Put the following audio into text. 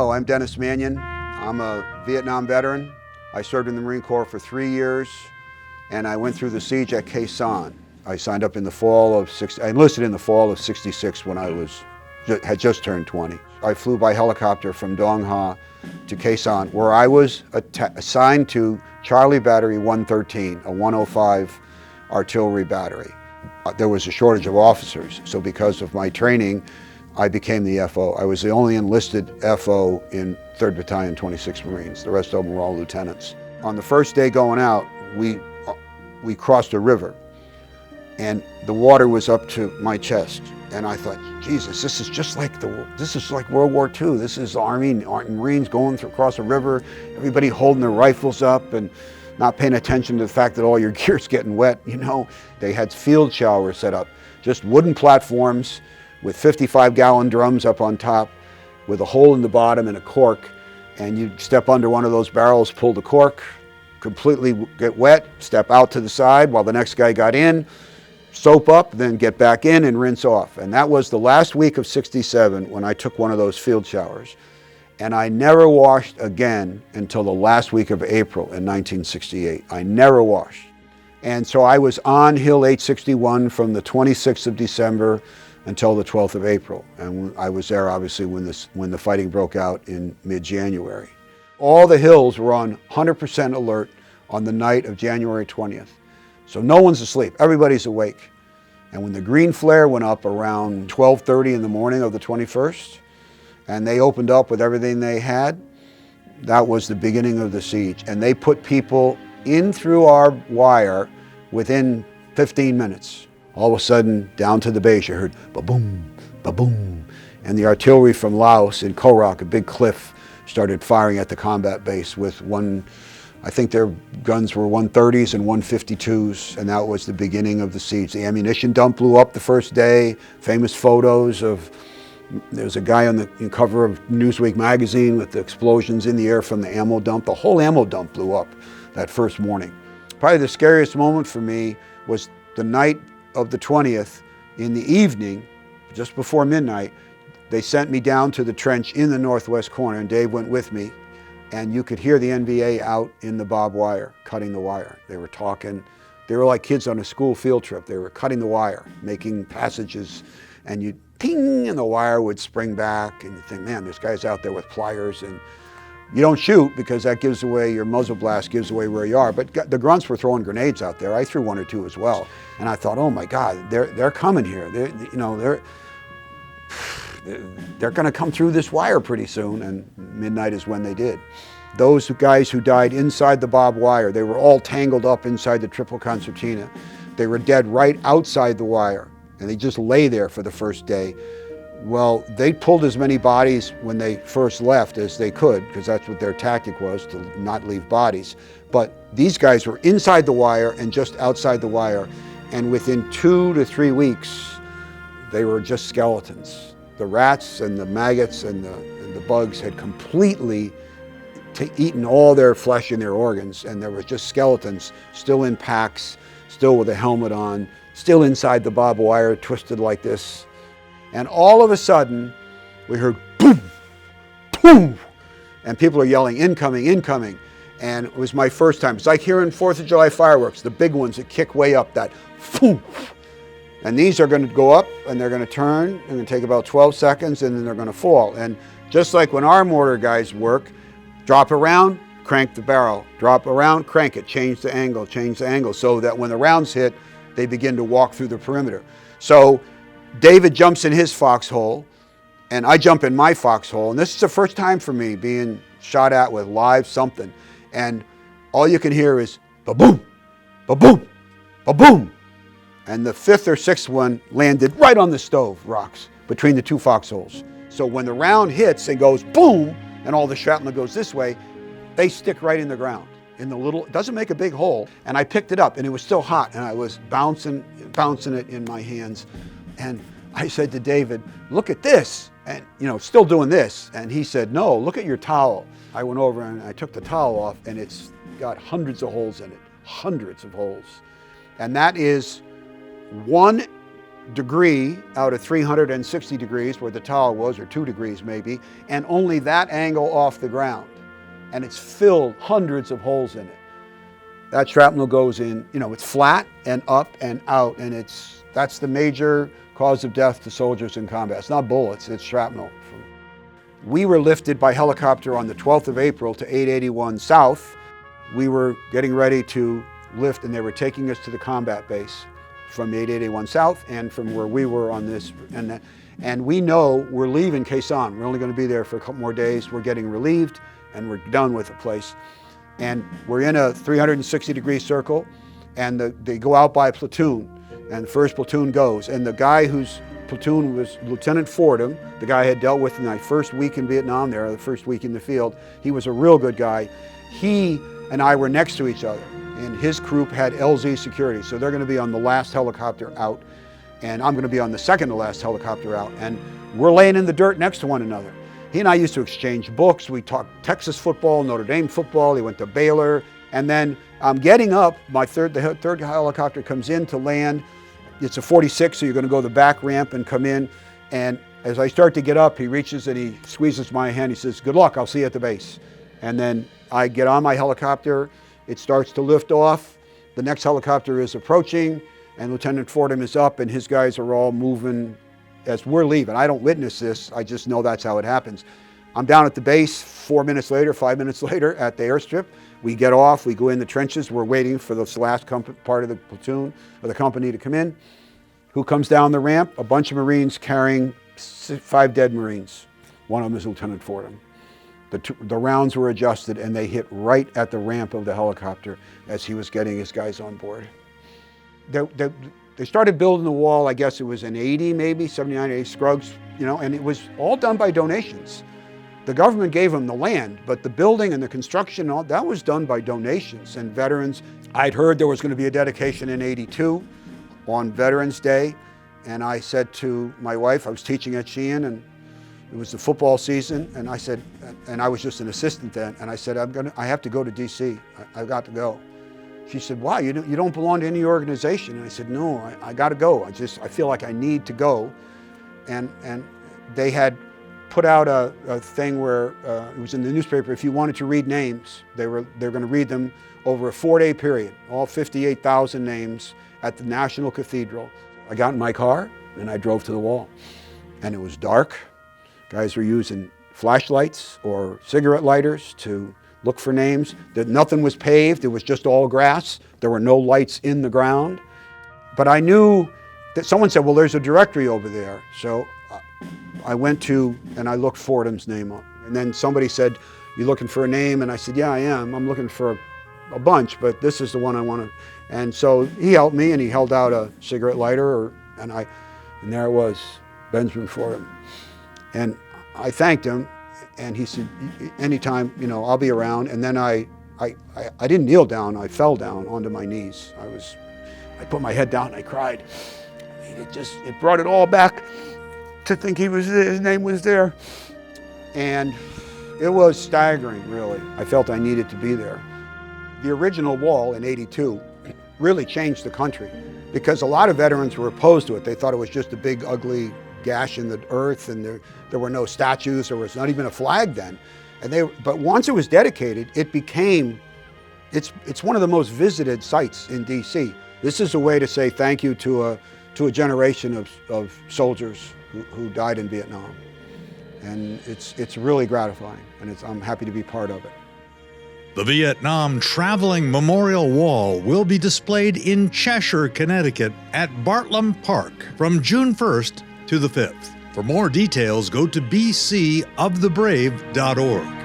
Hello, I'm Dennis Mannion. I'm a Vietnam veteran. I served in the Marine Corps for 3 years, and I went through the siege at Khe Sanh. I signed up in the fall of I enlisted in the fall of '66 when I had just turned 20. I flew by helicopter from Dong Ha to Khe Sanh, where I was assigned to Charlie Battery 113, a 105 artillery battery. There was a shortage of officers, so because of my training, I became the FO. I was the only enlisted FO in 3rd Battalion, 26 Marines. The rest of them were all lieutenants. On the first day going out, we crossed a river, and the water was up to my chest. And I thought, Jesus, this is like World War II. This is the Army and Marines going across a river, everybody holding their rifles up and not paying attention to the fact that all your gear's getting wet. You know, they had field showers set up, just wooden platforms with 55-gallon drums up on top with a hole in the bottom and a cork, and you'd step under one of those barrels, pull the cork, completely get wet, step out to the side while the next guy got in, soap up, then get back in and rinse off. And that was the last week of '67 when I took one of those field showers. And I never washed again until the last week of April in 1968. I never washed. And so I was on Hill 861 from the 26th of December until the 12th of April. And I was there obviously when the fighting broke out in mid-January. All the hills were on 100% alert on the night of January 20th. So no one's asleep, everybody's awake. And when the green flare went up around 12:30 in the morning of the 21st, and they opened up with everything they had, that was the beginning of the siege. And they put people in through our wire within 15 minutes. All of a sudden, down to the base, you heard ba-boom, ba-boom. And the artillery from Laos in Koh Rak, a big cliff, started firing at the combat base with I think their guns were 130s and 152s, and that was the beginning of the siege. The ammunition dump blew up the first day, famous photos of, there's a guy on the cover of Newsweek magazine with the explosions in the air from the ammo dump. The whole ammo dump blew up that first morning. Probably the scariest moment for me was the night of the 20th. In the evening, just before midnight, they sent me down to the trench in the northwest corner, and Dave went with me, and you could hear the NVA out in the barbed wire, cutting the wire. They were talking. They were like kids on a school field trip. They were cutting the wire, making passages, and you ting, and the wire would spring back, and you think, man, this guy's out there with pliers, and you don't shoot because that gives away, your muzzle blast gives away where you are. But the grunts were throwing grenades out there. I threw one or two as well, and I thought, oh my God, they're coming here. They're going to come through this wire pretty soon, and midnight is when they did. Those guys who died inside the barbed wire, they were all tangled up inside the triple concertina. They were dead right outside the wire, and they just lay there for the first day. Well, they pulled as many bodies when they first left as they could, because that's what their tactic was, to not leave bodies. But these guys were inside the wire and just outside the wire, and within 2 to 3 weeks, they were just skeletons. The rats and the maggots and the bugs had completely eaten all their flesh and their organs, and there was just skeletons still in packs, still with a helmet on, still inside the barbed wire, twisted like this. And all of a sudden, we heard boom, boom, and people are yelling, incoming, incoming. And it was my first time. It's like hearing 4th of July fireworks, the big ones that kick way up, that boom. And these are going to go up, and they're going to turn, and going to take about 12 seconds, and then they're going to fall. And just like when our mortar guys work, drop around, crank the barrel, drop around, crank it, change the angle, so that when the rounds hit, they begin to walk through the perimeter. So David jumps in his foxhole, and I jump in my foxhole, and this is the first time for me being shot at with live something, and all you can hear is ba-boom, ba-boom, ba-boom. And the 5th or 6th one landed right on the stove rocks between the 2 foxholes. So when the round hits and goes boom, and all the shrapnel goes this way, they stick right in the ground. In the little, it doesn't make a big hole. And I picked it up, and it was still hot, and I was bouncing it in my hands. And I said to David, look at this, and still doing this. And he said, no, look at your towel. I went over and I took the towel off, and it's got hundreds of holes in it, hundreds of holes. And that is 1 degree out of 360 degrees where the tower was, or 2 degrees maybe, and only that angle off the ground. And it's filled, hundreds of holes in it. That shrapnel goes in, it's flat and up and out, and that's the major cause of death to soldiers in combat. It's not bullets, it's shrapnel. We were lifted by helicopter on the 12th of April to 881 South. We were getting ready to lift, and they were taking us to the combat base from 881 South and from where we were on this. And we know we're leaving Khe Sanh. We're only going to be there for a couple more days. We're getting relieved, and we're done with the place. And we're in a 360-degree circle, and they go out by platoon, and the first platoon goes. And the guy whose platoon was Lieutenant Fordham, the guy I had dealt with in my first week in Vietnam there, the first week in the field. He was a real good guy. He and I were next to each other, and his group had LZ security, so they're going to be on the last helicopter out, and I'm going to be on the second to last helicopter out, and we're laying in the dirt next to one another. He and I used to exchange books. We talked Texas football, Notre Dame football. He went to Baylor. And then I'm getting up. The third helicopter comes in to land. It's a 46, so you're going to go the back ramp and come in. And as I start to get up, he reaches and he squeezes my hand. He says, "Good luck, I'll see you at the base." And then I get on my helicopter. It starts to lift off. The next helicopter is approaching, and Lieutenant Fordham is up, and his guys are all moving as we're leaving. I don't witness this, I just know that's how it happens. I'm down at the base 4 minutes later, 5 minutes later at the airstrip. We get off, we go in the trenches, we're waiting for this last part of the platoon or the company to come in. Who comes down the ramp? A bunch of Marines carrying 5 dead Marines. One of them is Lieutenant Fordham. The rounds were adjusted, and they hit right at the ramp of the helicopter as he was getting his guys on board. They started building the wall, I guess it was in 80, maybe, 79, 80, Scruggs, and it was all done by donations. The government gave them the land, but the building and the construction, all that was done by donations and veterans. I'd heard there was going to be a dedication in 82 on Veterans Day, and I said to my wife, I was teaching at Sheehan, and it was the football season, and I said, and I was just an assistant then, and I said, I have to go to DC, I've got to go. She said, "Why? You don't belong to any organization." And I said, "No, I got to go. I feel like I need to go." And they had put out a thing where it was in the newspaper. If you wanted to read names, they were going to read them over a 4-day period, all 58,000 names at the National Cathedral. I got in my car and I drove to the wall, and it was dark. Guys were using flashlights or cigarette lighters to look for names. Nothing was paved, it was just all grass. There were no lights in the ground. But I knew that someone said, "Well, there's a directory over there." So I went to, and I looked Fordham's name up. And then somebody said, "You looking for a name?" And I said, "Yeah, I am. I'm looking for a bunch, but this is the one I want to." And so he helped me, and he held out a cigarette lighter, and there it was, Benjamin Fordham. And I thanked him. And he said, "Anytime, I'll be around." And then I didn't kneel down, I fell down onto my knees. I put my head down and I cried. I mean, it brought it all back to think his name was there. And it was staggering, really. I felt I needed to be there. The original wall in 82 really changed the country because a lot of veterans were opposed to it. They thought it was just a big, ugly gash in the earth, and there were no statues, there was not even a flag then. But once it was dedicated, it's one of the most visited sites in DC. This is a way to say thank you to a generation of soldiers who died in Vietnam. And it's really gratifying, and I'm happy to be part of it. The Vietnam Traveling Memorial Wall will be displayed in Cheshire, Connecticut at Bartlam Park from June 1st to the 5th. For more details, go to bcofthebrave.org.